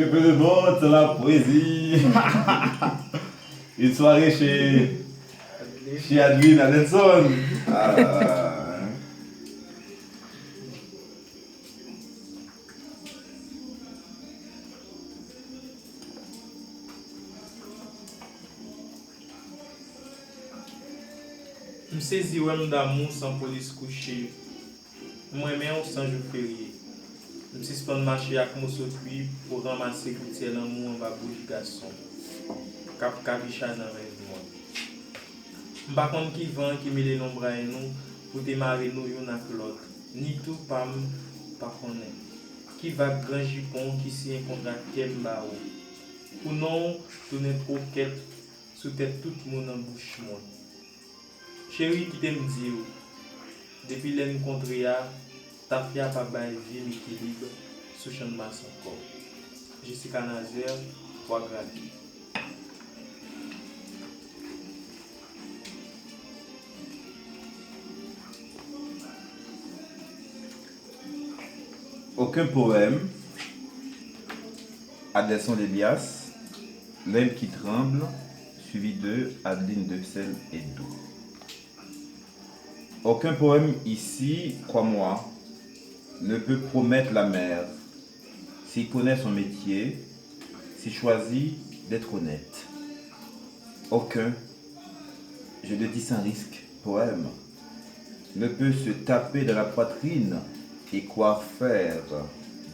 Que peu de monde sur la poésie. Une soirée chez Adwin Adelson. Ah. Je saisis d'amour sans police couchée. Moi-même sans jour férié. Je suspends marcher avec mon sautoui pour ramasser gouttière l'amour en bas bouche garçon. Cap cabicha dans le moi. Par contre qui vend qui met les nombres à nous pour démarrer nous yon avec l'autre. Ni tout pam pas connaît. Qui va grand jupon qui signe un contrat kemba ou. Ou non tourner croquette sous tête tout le monde en bouche monde. Chérie qui t'aime dire depuis l'encontre ta fille a pas bail vie l'équilibre sous champ de masse encore. Jessica Nazaire, 3 gratuits. Aucun poème. Adelson Lélias, L'aile qui tremble, suivi de Adeline de Sel et d'eau. Aucun poème ici, crois-moi, ne peut promettre la mer, s'il connaît son métier, s'il choisit d'être honnête. Aucun, je le dis sans risque, poème, ne peut se taper dans la poitrine et croire faire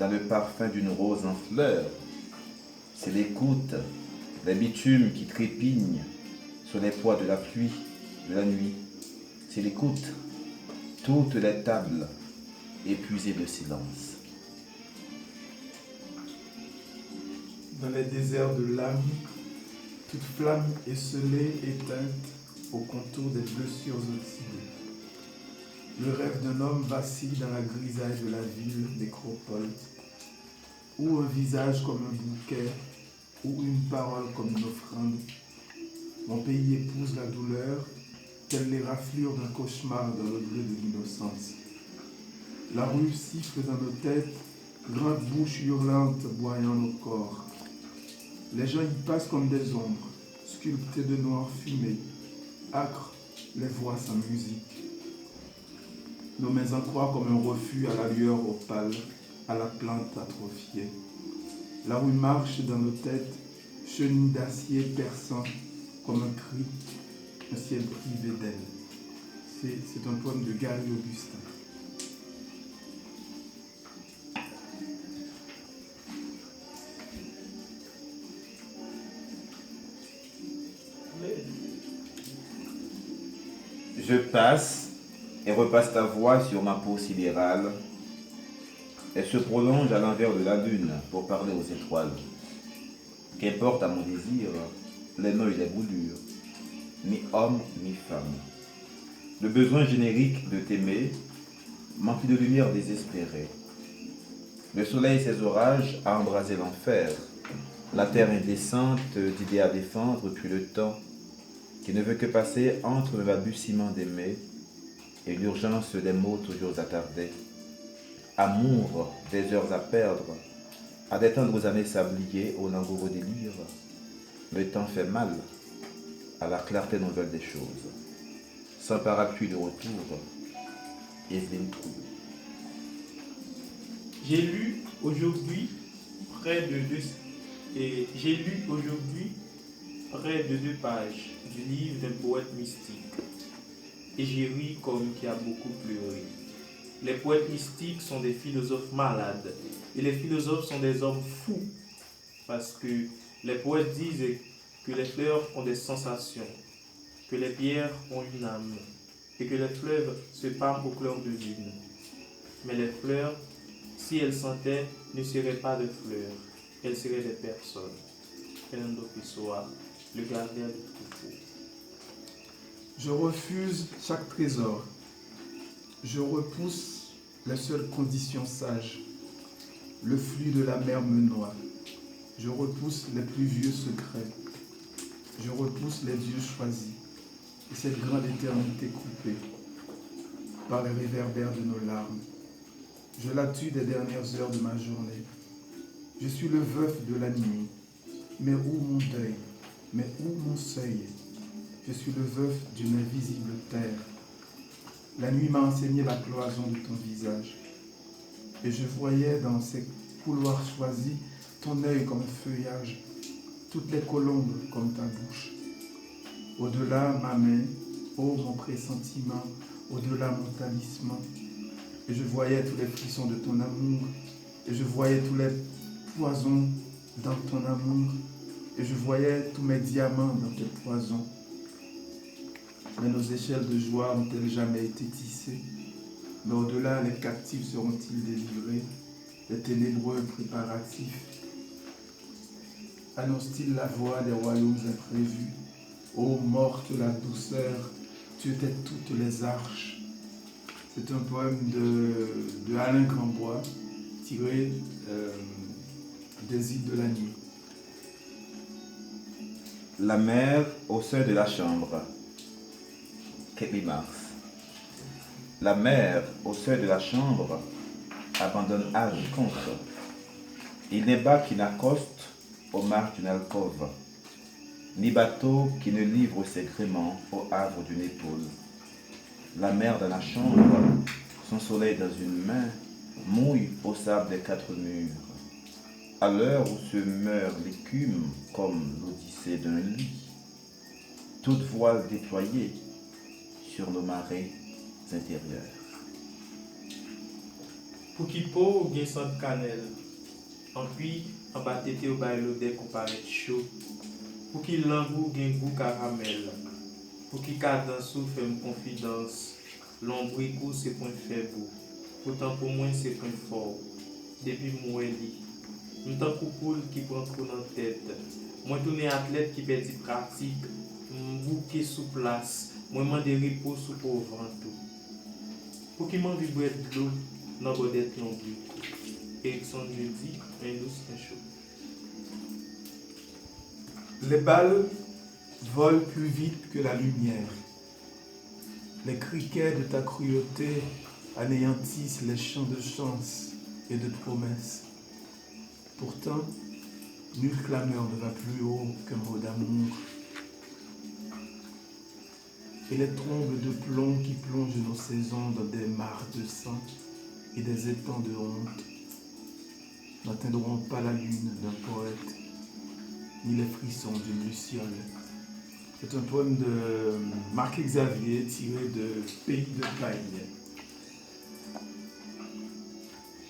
dans le parfum d'une rose en fleurs. C'est l'écoute des bitumes qui trépignent sur les poids de la pluie, de la nuit. C'est l'écoute, toutes les tables épuisées de silence. Dans les déserts de l'âme, toute flamme esselée, éteinte au contour des blessures oxydées. Le rêve d'un homme vacille dans la grisaille de la ville nécropole, ou un visage comme un bouquet, ou une parole comme une offrande. Mon pays épouse la douleur, telles les raflures d'un cauchemar dans le bleu de l'innocence. La rue siffle dans nos têtes, grande bouche hurlante boyant nos corps. Les gens y passent comme des ombres, sculptées de noir fumé, âcres, les voix sans musique. Nos mains en croix comme un refus à la lueur opale, à la plante atrophiée. La rue marche dans nos têtes, chenille d'acier perçant comme un cri, un ciel privé d'elle. C'est un poème de Gary Augustin. Je passe et repasse ta voix sur ma peau sidérale. Elle se prolonge à l'envers de la lune pour parler aux étoiles. Qu'importe à mon désir les noms et les boulures, ni homme ni femme. Le besoin générique de t'aimer m'emplit de lumière désespérée. Le soleil et ses orages a embrasé l'enfer, la terre indécente d'idées à défendre, puis le temps qui ne veut que passer entre le balbutiement d'aimer et l'urgence des mots toujours attardés. Amour des heures à perdre, à des tendres années sabliées au langoureux délire. Le temps fait mal à la clarté nouvelle des choses. Sans parapluie de retour, Evelyne Trou. J'ai lu aujourd'hui près de deux et j'ai lu aujourd'hui près de 2 pages du livre d'un poète mystique. Et j'ai ri comme qui a beaucoup pleuré. Les poètes mystiques sont des philosophes malades et les philosophes sont des hommes fous parce que les poètes disent que les fleurs ont des sensations, que les pierres ont une âme et que les fleuves se parent au clair de lune. Mais les fleurs, si elles sentaient, ne seraient pas de fleurs, elles seraient des personnes. Fernando Pessoa, le gardien du troupeau. Je refuse chaque trésor. Je repousse les seules conditions sages. Le flux de la mer me noie. Je repousse les plus vieux secrets. Je repousse les dieux choisis et cette grande éternité coupée par les réverbères de nos larmes. Je la tue des dernières heures de ma journée. Je suis le veuf de la nuit. Mais où mon deuil? Mais où mon seuil? Je suis le veuf d'une invisible terre. La nuit m'a enseigné la cloison de ton visage. Et je voyais dans ces couloirs choisis ton œil comme un feuillage, toutes les colombes comme ta bouche. Au-delà ma main, ô mon pressentiment, au-delà mon talisman. Et je voyais tous les frissons de ton amour, et je voyais tous les poisons dans ton amour, et je voyais tous mes diamants dans tes poisons. Mais nos échelles de joie ont-elles jamais été tissées? Mais au-delà, les captifs seront-ils délivrés? Les ténébreux préparatifs annoncent-ils la voix des royaumes imprévus? Ô morte la douceur, tu étais toutes les arches. C'est un poème de Alain Grandbois, tiré des îles de la nuit. La mère au seuil de la chambre. Katie Mars. La mère au seuil de la chambre abandonne âge compte. Il n'est bas qui n'accoste aux marges d'une alcôve, ni bateau qui ne livre ses gréements au havre d'une épaule. La mère dans la chambre, son soleil dans une main, mouille au sable des quatre murs. À l'heure où se meurt l'écume comme l'odyssée d'un lit, toute voile déployée sur nos marées intérieures. Pour qui peau gen sant cannelle, en puis en bas tété au bail l'odeur qu'on paraît chaud. Pour qui l'angou gen goût caramel, pour qui cadence ou fait une confidence, l'ombricot c'est point faible, pourtant pour moi c'est point fort. Depuis moi li, m'tan coupoule qui prend trop dans tête, moi tourner athlète qui perd pratique, m'bouquer sous place, moi mande repos sous pauvre tout. Pour qui m'en vibre de l'eau dans godette l'ombricot. Erickson jeudi, un douce, un chaud. Les balles volent plus vite que la lumière. Les criquets de ta cruauté anéantissent les champs de chance et de promesses. Pourtant, nulle clameur ne va plus haut qu'un mot d'amour. Et les trombes de plomb qui plongent nos saisons dans des mares de sang et des étangs de honte n'atteindront pas la lune d'un poète, ni les frissons d'une luciole. C'est un poème de Marc Xavier tiré de Pays de Paille.